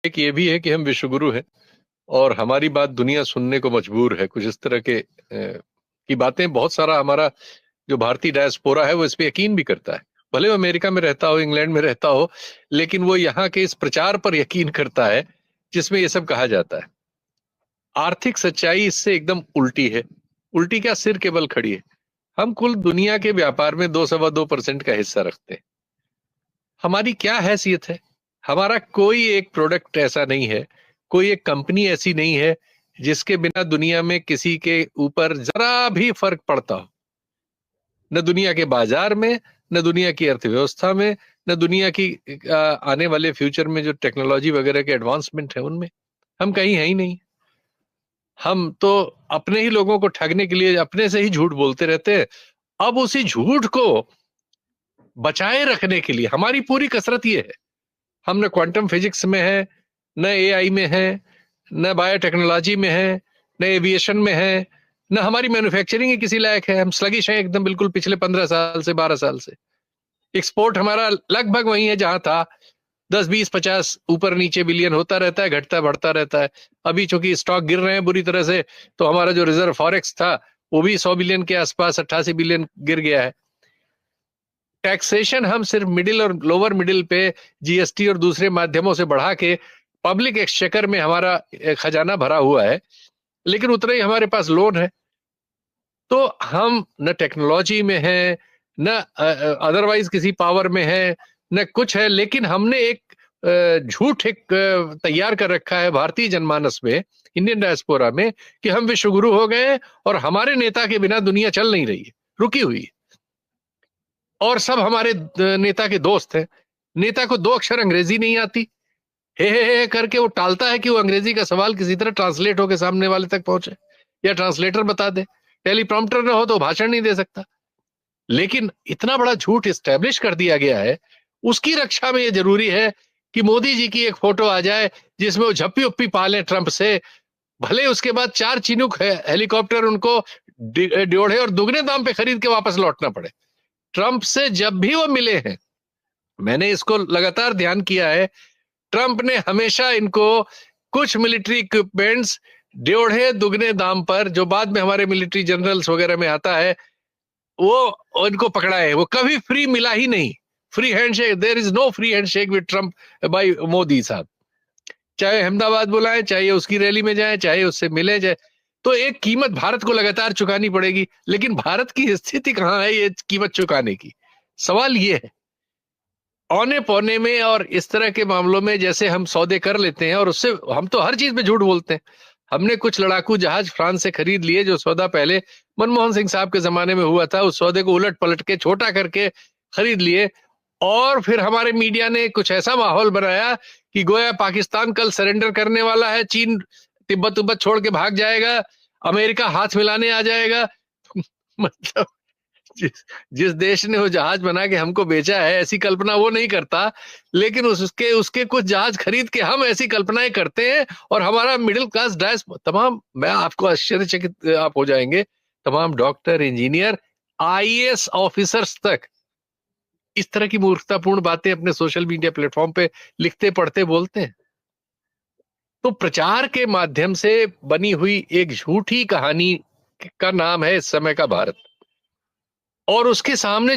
एक ये भी है कि हम विश्वगुरु हैं और हमारी बात दुनिया सुनने को मजबूर है। कुछ इस तरह के की बातें बहुत सारा हमारा जो भारतीय डायस्पोरा है वो इस पे यकीन भी करता है। भले वो अमेरिका में रहता हो, इंग्लैंड में रहता हो, लेकिन वो यहाँ के इस प्रचार पर यकीन करता है जिसमें ये सब कहा जाता है। आर्थिक सच्चाई इससे एकदम उल्टी है। उल्टी क्या, सिर के बल खड़ी है। हम कुल दुनिया के व्यापार में 2.25% का हिस्सा रखते हैं। हमारी क्या हैसियत है? हमारा कोई एक प्रोडक्ट ऐसा नहीं है, कोई एक कंपनी ऐसी नहीं है जिसके बिना दुनिया में किसी के ऊपर जरा भी फर्क पड़ता हो। न दुनिया के बाजार में, न दुनिया की अर्थव्यवस्था में, न दुनिया की आने वाले फ्यूचर में जो टेक्नोलॉजी वगैरह के एडवांसमेंट है उनमें हम कहीं है ही नहीं। हम तो अपने ही लोगों को ठगने के लिए अपने से ही झूठ बोलते रहते हैं। अब उसी झूठ को बचाए रखने के लिए हमारी पूरी कसरत ये है। हम न क्वांटम फिजिक्स में है, न एआई में है, न बायोटेक्नोलॉजी में है, न एविएशन में है, न हमारी मैन्युफैक्चरिंग ही किसी लायक है। हम स्लगिश हैं एकदम, बिल्कुल पिछले 15 साल से, 12 साल से। एक्सपोर्ट हमारा लगभग वही है जहां था। 10 20 50 ऊपर नीचे बिलियन होता रहता है, घटता बढ़ता रहता है। अभी चूंकि स्टॉक गिर रहे हैं बुरी तरह से, तो हमारा जो रिजर्व फॉरेक्स था वो भी 100 बिलियन के आसपास, 88 बिलियन गिर गया है। टैक्सेशन हम सिर्फ मिडिल और लोअर मिडिल पे जीएसटी और दूसरे माध्यमों से बढ़ा के पब्लिक एक्सचेकर में हमारा खजाना भरा हुआ है, लेकिन उतना ही हमारे पास लोन है। तो हम न टेक्नोलॉजी में है, न अदरवाइज किसी पावर में है, न कुछ है, लेकिन हमने एक झूठ एक तैयार कर रखा है भारतीय जनमानस में, इंडियन डायस्पोरा में, कि हम विश्वगुरु हो गए हैं और हमारे नेता के बिना दुनिया चल नहीं रही है, रुकी हुई है। और सब हमारे नेता के दोस्त हैं। नेता को 2 अक्षर अंग्रेजी नहीं आती, हे करके वो टालता है कि वो अंग्रेजी का सवाल किसी तरह ट्रांसलेट होकर सामने वाले तक पहुंचे या ट्रांसलेटर बता दे। टेलीप्रॉम्प्टर ना हो तो भाषण नहीं दे सकता। लेकिन इतना बड़ा झूठ इस्टेब्लिश कर दिया गया है, उसकी रक्षा में ये जरूरी है कि मोदी जी की एक फोटो आ जाए जिसमें वो झप्पी उप्पी पाले ट्रंप से। भले उसके बाद 4 चिनूक हेलीकॉप्टर उनको ड्योढ़े और दुगने दाम पे खरीद के वापस लौटना पड़े। ट्रंप से जब भी वो मिले हैं, मैंने इसको लगातार ध्यान किया है, ट्रंप ने हमेशा इनको कुछ मिलिट्री इक्विपमेंट्स ड्योढ़े दुगने दाम पर, जो बाद में हमारे मिलिट्री जनरल्स वगैरह में आता है, वो इनको पकड़ा है। वो कभी फ्री मिला ही नहीं। Free handshake, there is no free handshake with Trump by Modi साहब। चाहे अहमदाबाद बुलाएं, चाहे उसकी रैली में जाए, चाहे उससे मिले जाए, तो एक कीमत भारत को लगातार चुकानी पड़ेगी। लेकिन भारत की स्थिति कहां है ये कीमत चुकाने की? सवाल ये है। औने पौने में और इस तरह के मामलों में जैसे हम सौदे कर लेते हैं, और उससे हम तो हर चीज में झूठ बोलते हैं। हमने कुछ लड़ाकू जहाज फ्रांस से खरीद लिए, जो सौदा पहले मनमोहन सिंह साहब के जमाने में हुआ था। उस सौदे को उलट पलट के छोटा करके खरीद लिए, और फिर हमारे मीडिया ने कुछ ऐसा माहौल बनाया कि गोया पाकिस्तान कल सरेंडर करने वाला है, चीन तिब्बत उब्बत छोड़ के भाग जाएगा, अमेरिका हाथ मिलाने आ जाएगा। मतलब जिस जिस देश ने वो जहाज बना के हमको बेचा है, ऐसी कल्पना वो नहीं करता, लेकिन उसके उसके कुछ जहाज खरीद के हम ऐसी कल्पनाएं करते हैं। और हमारा मिडिल क्लास डायस तमाम, मैं आपको आश्चर्यचकित आप हो जाएंगे, तमाम डॉक्टर, इंजीनियर, आईएएस ऑफिसर्स तक इस तरह की मूर्खतापूर्ण बातें अपने सोशल मीडिया प्लेटफॉर्म पे लिखते, पढ़ते, बोलते हैं। तो प्रचार के माध्यम से बनी हुई एक झूठी कहानी का नाम है इस समय का भारत, और उसके सामने